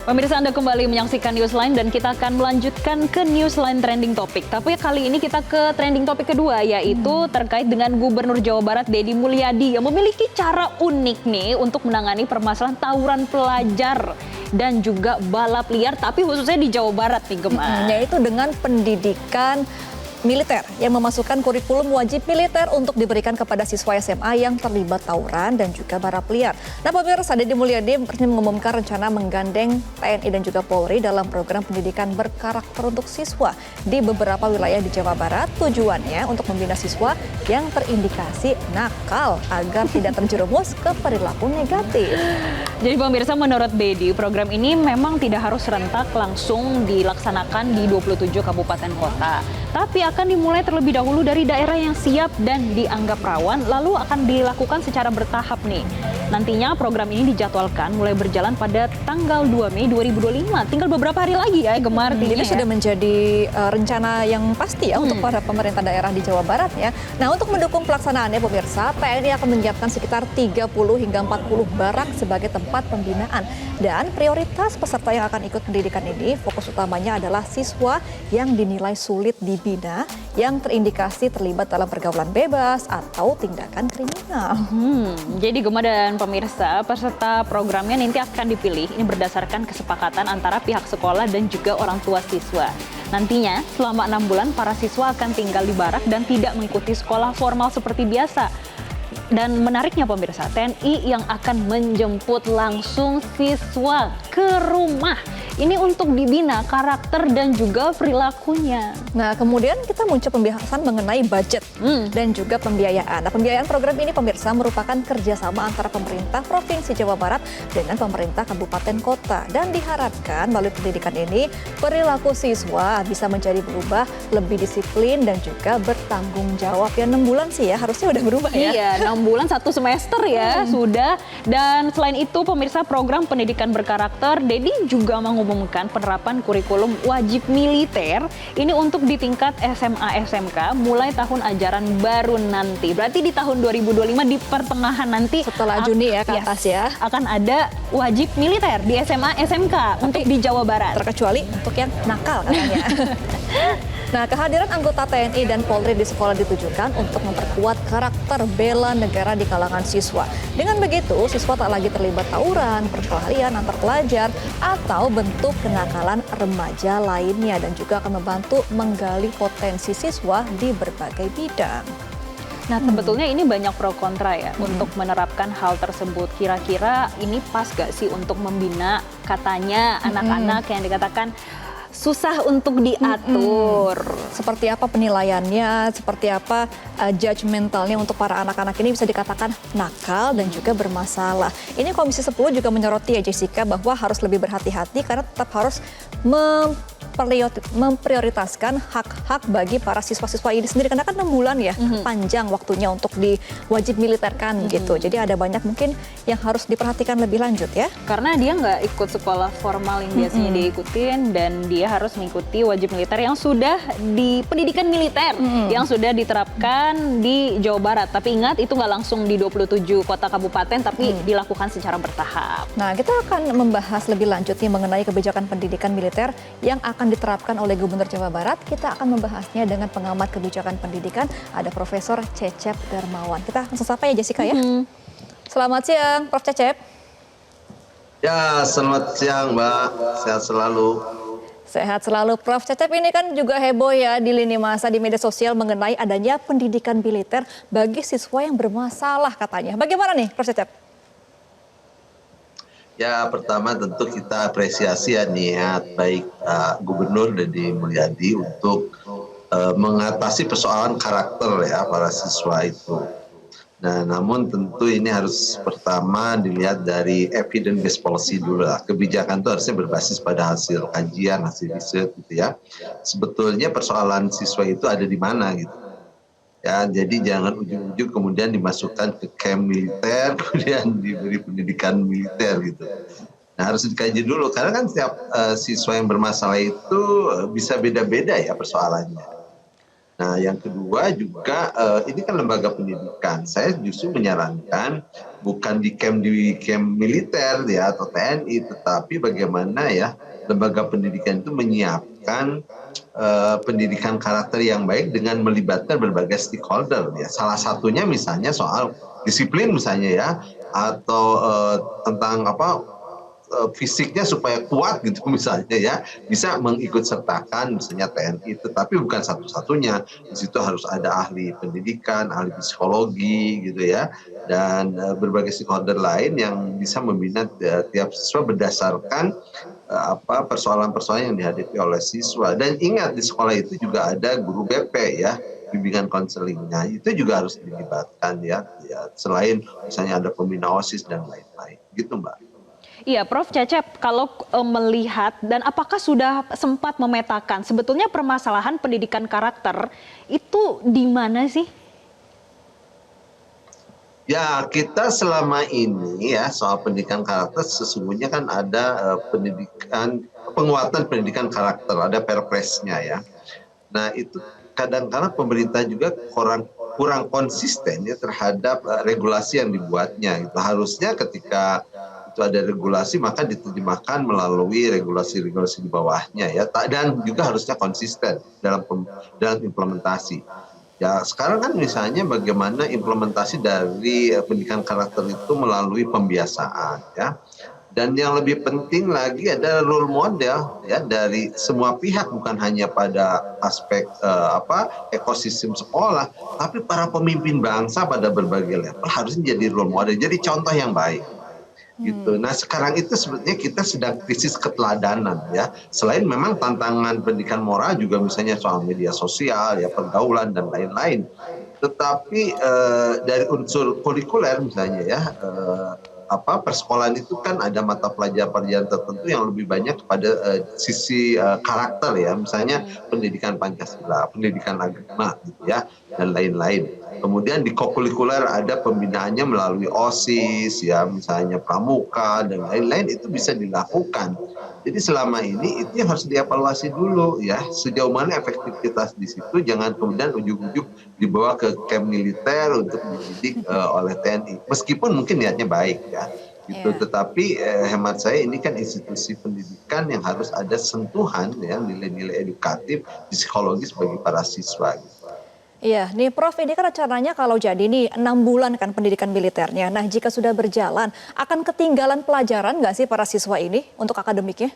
Pemirsa, Anda kembali menyaksikan Newsline dan kita akan melanjutkan ke Newsline Trending Topic. Tapi kali ini kita ke trending topik kedua, yaitu terkait dengan Gubernur Jawa Barat Deddy Mulyadi yang memiliki cara unik nih untuk menangani permasalahan tawuran pelajar dan juga balap liar, tapi khususnya di Jawa Barat nih, Gemma. Yaitu dengan pendidikan militer yang memasukkan kurikulum wajib militer untuk diberikan kepada siswa SMA yang terlibat tawuran dan juga balap liar. Nah, pemirsa, Deddy Mulyadi resmi mengumumkan rencana menggandeng TNI dan juga Polri dalam program pendidikan berkarakter untuk siswa di beberapa wilayah di Jawa Barat. Tujuannya untuk membina siswa yang terindikasi nakal agar tidak terjerumus ke perilaku negatif. Jadi pemirsa, menurut Deddy, program ini memang tidak harus serentak langsung dilaksanakan di 27 kabupaten kota, tapi akan dimulai terlebih dahulu dari daerah yang siap dan dianggap rawan, lalu akan dilakukan secara bertahap nih. Nantinya program ini dijadwalkan mulai berjalan pada tanggal 2 Mei 2025. Tinggal beberapa hari lagi ya, Gemar. Ini sudah menjadi rencana yang pasti ya untuk para pemerintah daerah di Jawa Barat ya. Nah, untuk mendukung pelaksanaannya, pemirsa, TNI akan menyiapkan sekitar 30 hingga 40 barak sebagai tempat pembinaan. Dan prioritas peserta yang akan ikut pendidikan ini, fokus utamanya adalah siswa yang dinilai sulit dibina, yang terindikasi terlibat dalam pergaulan bebas atau tindakan kriminal. Jadi Gemma dan pemirsa, peserta programnya nanti akan dipilih ini berdasarkan kesepakatan antara pihak sekolah dan juga orang tua siswa. Nantinya selama 6 bulan para siswa akan tinggal di barak dan tidak mengikuti sekolah formal seperti biasa. Dan menariknya pemirsa, TNI yang akan menjemput langsung siswa ke rumah. Ini untuk dibina karakter dan juga perilakunya. Nah, kemudian kita muncul pembahasan mengenai budget dan juga pembiayaan. Nah, pembiayaan program ini, pemirsa, merupakan kerjasama antara pemerintah Provinsi Jawa Barat dengan pemerintah kabupaten kota. Dan diharapkan melalui pendidikan ini, perilaku siswa bisa menjadi berubah, lebih disiplin dan juga bertanggung jawab. Ya, 6 bulan sih ya, harusnya udah berubah ya. Iya, 6 bulan 1 semester ya sudah. Dan selain itu pemirsa, program pendidikan berkarakter, Deddy juga mengumumkan penerapan kurikulum wajib militer ini untuk di tingkat SMA SMK mulai tahun ajaran baru nanti. Berarti di tahun 2025 di pertengahan nanti setelah Juni ya ke atas ya, akan ada wajib militer di SMA SMK untuk di Jawa Barat. Terkecuali untuk yang nakal katanya. Nah, kehadiran anggota TNI dan Polri di sekolah ditujukan untuk memperkuat karakter bela negara di kalangan siswa. Dengan begitu, siswa tak lagi terlibat tawuran, perkelahian antar pelajar, atau bentuk kenakalan remaja lainnya, dan juga akan membantu menggali potensi siswa di berbagai bidang. Nah, sebetulnya ini banyak pro kontra ya untuk menerapkan hal tersebut. Kira-kira ini pas gak sih untuk membina katanya anak-anak yang dikatakan susah untuk diatur. Seperti apa penilaiannya, seperti apa judgmentalnya untuk para anak-anak ini bisa dikatakan nakal dan juga bermasalah. Ini Komisi 10 juga menyoroti ya, Jessica, bahwa harus lebih berhati-hati karena tetap harus memprioritaskan hak-hak bagi para siswa-siswa ini sendiri. Karena kan 6 bulan ya, panjang waktunya untuk diwajib militerkan gitu. Jadi ada banyak mungkin yang harus diperhatikan lebih lanjut ya. Karena dia nggak ikut sekolah formal yang biasanya dia ikutin, dan dia harus mengikuti wajib militer yang sudah di pendidikan militer yang sudah diterapkan di Jawa Barat. Tapi ingat, itu nggak langsung di 27 kota kabupaten, tapi dilakukan secara bertahap. Nah, kita akan membahas lebih lanjut nih mengenai kebijakan pendidikan militer yang akan diterapkan oleh Gubernur Jawa Barat. Kita akan membahasnya dengan pengamat kebijakan pendidikan, ada Profesor Cecep Darmawan. Kita langsung sapa ya, Jessica ya. Selamat siang, Prof. Cecep. Ya, selamat siang Mbak, sehat selalu. Sehat selalu, Prof. Cecep. Ini kan juga heboh ya di lini masa di media sosial mengenai adanya pendidikan militer bagi siswa yang bermasalah katanya. Bagaimana nih, Prof. Cecep? Ya, pertama tentu kita apresiasi ya niat baik Gubernur Deddy Mulyadi untuk mengatasi persoalan karakter ya para siswa itu. Nah, namun tentu ini harus pertama dilihat dari evidence based policy dulu lah. Kebijakan itu harusnya berbasis pada hasil kajian, hasil riset gitu ya. Sebetulnya persoalan siswa itu ada di mana gitu. Ya, jadi jangan ujung-ujung kemudian dimasukkan ke camp militer, kemudian diberi pendidikan militer gitu. Nah, harus dikaji dulu karena kan setiap siswa yang bermasalah itu bisa beda-beda ya persoalannya. Nah, yang kedua juga ini kan lembaga pendidikan. Saya justru menyarankan bukan di camp militer ya atau TNI, tetapi bagaimana ya lembaga pendidikan itu menyiapkan pendidikan karakter yang baik dengan melibatkan berbagai stakeholder ya. Salah satunya misalnya soal disiplin misalnya ya, atau tentang fisiknya supaya kuat gitu misalnya ya, bisa mengikut sertakan misalnya TNI, tetapi bukan satu-satunya. Di situ harus ada ahli pendidikan, ahli psikologi gitu ya, dan berbagai stakeholder lain yang bisa membina tiap siswa berdasarkan persoalan-persoalan yang dihadapi oleh siswa. Dan ingat di sekolah itu juga ada guru BP ya, bimbingan konselingnya itu juga harus dilibatkan ya, selain misalnya ada pembina OSIS dan lain-lain gitu Mbak. Iya, Prof. Cecep, kalau melihat dan apakah sudah sempat memetakan sebetulnya permasalahan pendidikan karakter itu di mana sih? Ya, kita selama ini ya soal pendidikan karakter sesungguhnya kan ada penguatan pendidikan karakter, ada perpresnya ya. Nah, itu kadang-kadang pemerintah juga kurang konsisten ya terhadap regulasi yang dibuatnya. Itu harusnya ketika itu ada regulasi maka diterjemahkan melalui regulasi-regulasi di bawahnya ya. Dan juga harusnya konsisten dalam implementasi. Ya, sekarang kan misalnya bagaimana implementasi dari pendidikan karakter itu melalui pembiasaan ya. Dan yang lebih penting lagi adalah role model ya dari semua pihak, bukan hanya pada aspek ekosistem sekolah, tapi para pemimpin bangsa pada berbagai level harusnya jadi role model, jadi contoh yang baik. Gitu. Nah, sekarang itu sebetulnya kita sedang krisis keteladanan ya. Selain memang tantangan pendidikan moral juga misalnya soal media sosial ya, pergaulan dan lain-lain. Tetapi dari unsur kurikuler misalnya ya, persekolahan itu kan ada mata pelajaran tertentu yang lebih banyak kepada sisi karakter ya, misalnya pendidikan Pancasila, pendidikan agama gitu ya, dan lain-lain. Kemudian di kokurikuler ada pembinaannya melalui OSIS ya, misalnya pramuka dan lain-lain, itu bisa dilakukan. Jadi selama ini itu yang harus dievaluasi dulu ya, sejauh mana efektivitas di situ, jangan kemudian ujug-ujug dibawa ke camp militer untuk dididik oleh TNI. Meskipun mungkin niatnya baik ya. Gitu. Iya. Tetapi hemat saya ini kan institusi pendidikan yang harus ada sentuhan ya, nilai-nilai edukatif, psikologis bagi para siswa. Gitu. Iya, nih Prof, ini kan rencananya kalau jadi nih 6 bulan kan pendidikan militernya. Nah, jika sudah berjalan, akan ketinggalan pelajaran nggak sih para siswa ini untuk akademiknya?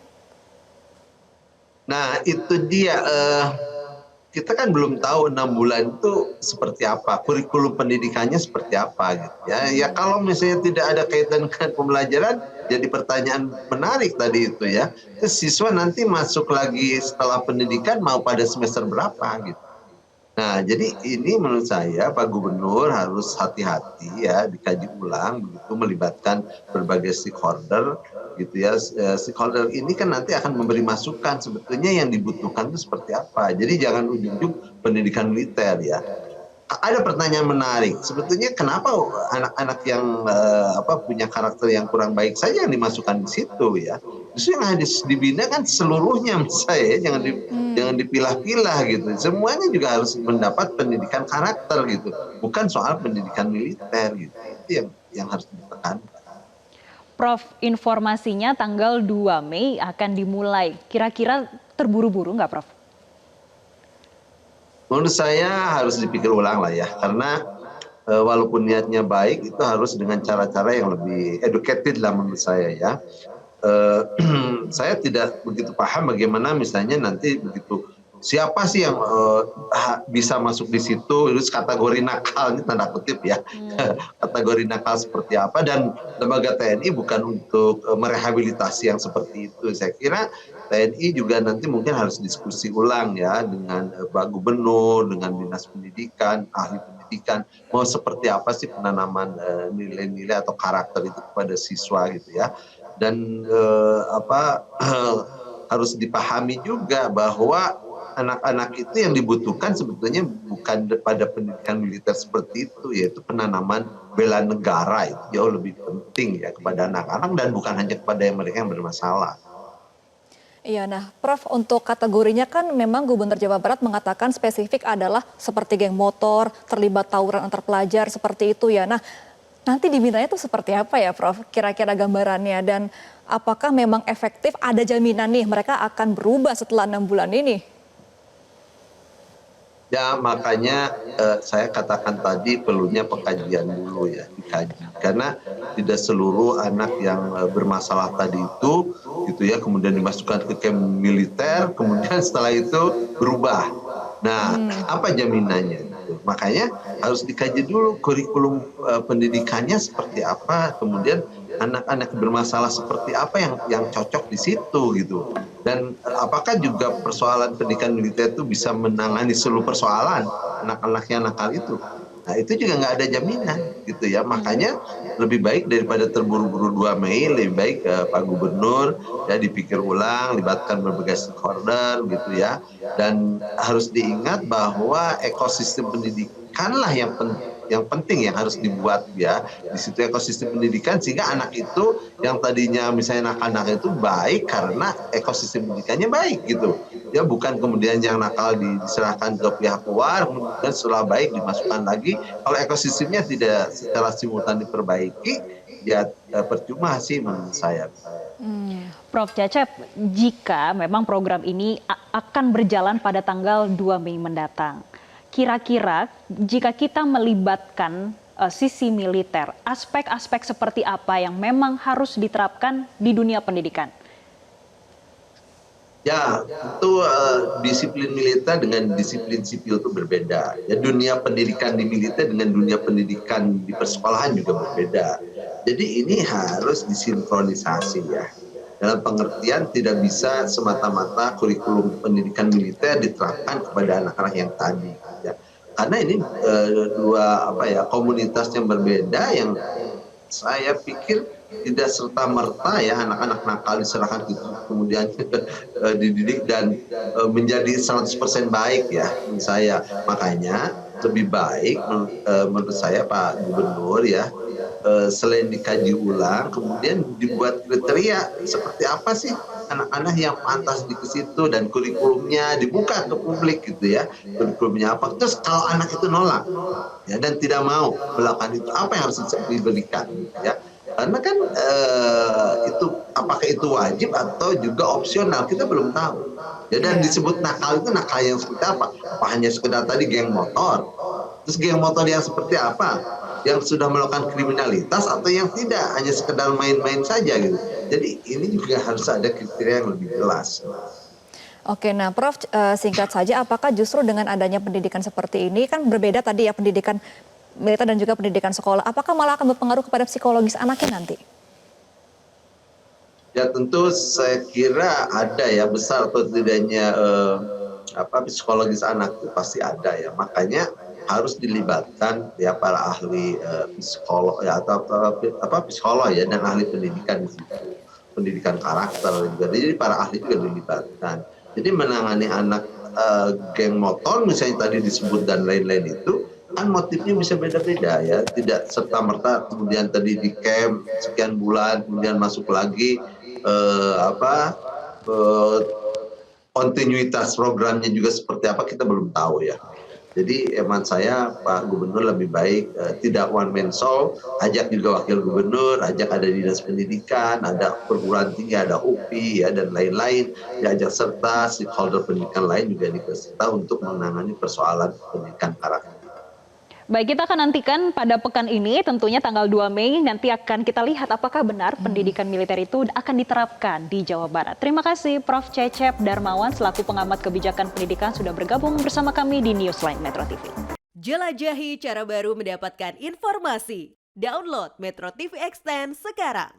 Nah, itu dia. Kita kan belum tahu 6 bulan itu seperti apa, kurikulum pendidikannya seperti apa gitu ya. Ya kalau misalnya tidak ada kaitan dengan pembelajaran, jadi pertanyaan menarik tadi itu ya. Terus siswa nanti masuk lagi setelah pendidikan mau pada semester berapa gitu. Nah, jadi ini menurut saya Pak Gubernur harus hati-hati ya, dikaji ulang begitu, melibatkan berbagai stakeholder gitu ya. Stakeholder ini kan nanti akan memberi masukan sebetulnya yang dibutuhkan itu seperti apa. Jadi jangan ujung-ujung pendidikan militer ya. Ada pertanyaan menarik, sebetulnya kenapa anak-anak yang punya karakter yang kurang baik saja yang dimasukkan di situ ya. Justru yang harus dibina kan seluruhnya menurut saya, jangan dipilah-pilah gitu. Semuanya juga harus mendapat pendidikan karakter gitu, bukan soal pendidikan militer gitu. Itu yang harus ditekankan. Prof, informasinya tanggal 2 Mei akan dimulai. Kira-kira terburu-buru nggak, Prof? Menurut saya harus dipikir ulang lah ya, karena walaupun niatnya baik itu harus dengan cara-cara yang lebih educated lah menurut saya ya. Saya tidak begitu paham bagaimana misalnya nanti begitu siapa sih yang bisa masuk di situ, terus kategori nakal, ini tanda kutip ya, kategori nakal seperti apa, dan lembaga TNI bukan untuk merehabilitasi yang seperti itu. Saya kira TNI juga nanti mungkin harus diskusi ulang ya dengan Pak Gubernur, dengan Dinas Pendidikan, ahli pendidikan, mau seperti apa sih penanaman nilai-nilai atau karakter itu kepada siswa gitu ya. Dan harus dipahami juga bahwa anak-anak itu yang dibutuhkan sebetulnya bukan pada pendidikan militer seperti itu, yaitu penanaman bela negara itu jauh lebih penting ya kepada anak-anak dan bukan hanya kepada mereka yang bermasalah. Iya, nah Prof, untuk kategorinya kan memang Gubernur Jawa Barat mengatakan spesifik adalah seperti geng motor, terlibat tawuran antar pelajar, seperti itu ya. Nah, nanti dibinanya itu seperti apa ya Prof, kira-kira gambarannya, dan apakah memang efektif, ada jaminan nih mereka akan berubah setelah 6 bulan ini? Ya, makanya saya katakan tadi perlunya pengkajian dulu ya, dikaji. Karena tidak seluruh anak yang bermasalah tadi itu, gitu ya, kemudian dimasukkan ke camp militer, kemudian setelah itu berubah. Nah, apa jaminannya? Gitu. Makanya harus dikaji dulu kurikulum pendidikannya seperti apa, kemudian anak-anak bermasalah seperti apa yang cocok di situ gitu. Dan apakah juga persoalan pendidikan militer itu bisa menangani seluruh persoalan anak-anak yang nakal itu? Nah, itu juga nggak ada jaminan gitu ya. Makanya lebih baik daripada terburu-buru 2 Mei, lebih baik Pak Gubernur ya dipikir ulang, libatkan berbagai stakeholder gitu ya. Dan harus diingat bahwa ekosistem pendidikanlah yang penting yang harus dibuat ya di situ ekosistem pendidikan, sehingga anak itu yang tadinya misalnya nakal-nakal itu baik karena ekosistem pendidikannya baik gitu ya, bukan kemudian yang nakal diserahkan ke pihak luar kemudian setelah baik dimasukkan lagi. Kalau ekosistemnya tidak secara simultan diperbaiki ya percuma sih menurut saya. Prof Cecep, jika memang program ini akan berjalan pada tanggal 2 Mei mendatang, kira-kira jika kita melibatkan sisi militer, aspek-aspek seperti apa yang memang harus diterapkan di dunia pendidikan? Ya, tentu disiplin militer dengan disiplin sipil itu berbeda. Ya, dunia pendidikan di militer dengan dunia pendidikan di persekolahan juga berbeda. Jadi ini harus disinkronisasi ya. Dalam pengertian tidak bisa semata-mata kurikulum pendidikan militer diterapkan kepada anak-anak yang tadi. Ya. Karena ini dua komunitas yang berbeda yang saya pikir tidak serta-merta ya anak-anak nakal diserahkan gitu, kemudian dididik dan menjadi 100% baik ya menurut saya. Makanya lebih baik menurut saya Pak Gubernur ya, selain dikaji ulang kemudian dibuat kriteria seperti apa sih anak-anak yang pantas di situ, dan kurikulumnya dibuka ke publik gitu ya, kurikulumnya apa. Terus kalau anak itu nolak ya dan tidak mau melakukan itu, apa yang harus diberikan ya. Karena kan itu apakah itu wajib atau juga opsional kita belum tahu. Ya, dan disebut nakal itu nakal yang seperti apa? Apa hanya sekedar tadi geng motor? Terus geng motor yang seperti apa? Yang sudah melakukan kriminalitas atau yang tidak, hanya sekedar main-main saja gitu. Jadi ini juga harus ada kriteria yang lebih jelas. Oke, nah Prof, singkat saja, apakah justru dengan adanya pendidikan seperti ini, kan berbeda tadi ya pendidikan militer dan juga pendidikan sekolah, apakah malah akan berpengaruh kepada psikologis anaknya nanti? Ya tentu saya kira ada ya, besar atau tidaknya psikologis anak itu pasti ada ya. Makanya harus dilibatkan ya para ahli psikolog ya atau psikolog ya, dan ahli pendidikan di situ. Pendidikan karakter juga. Jadi para ahli juga dilibatkan. Jadi menangani anak geng motor misalnya tadi disebut dan lain-lain itu kan motifnya bisa beda-beda ya, tidak serta-merta kemudian tadi di camp sekian bulan kemudian masuk lagi kontinuitas programnya juga seperti apa kita belum tahu ya. Jadi hemat saya Pak Gubernur lebih baik tidak one man show, ajak juga wakil gubernur, ajak ada dinas pendidikan, ada perguruan tinggi, ada UPI ya dan lain-lain, diajak serta stakeholder pendidikan lain juga diikut serta untuk menangani persoalan pendidikan karakter. Baik, kita akan nantikan pada pekan ini, tentunya tanggal 2 Mei, nanti akan kita lihat apakah benar pendidikan militer itu akan diterapkan di Jawa Barat. Terima kasih Prof Cecep Darmawan selaku pengamat kebijakan pendidikan sudah bergabung bersama kami di Newsline Metro TV. Jelajahi cara baru mendapatkan informasi. Download Metro TV Extend sekarang.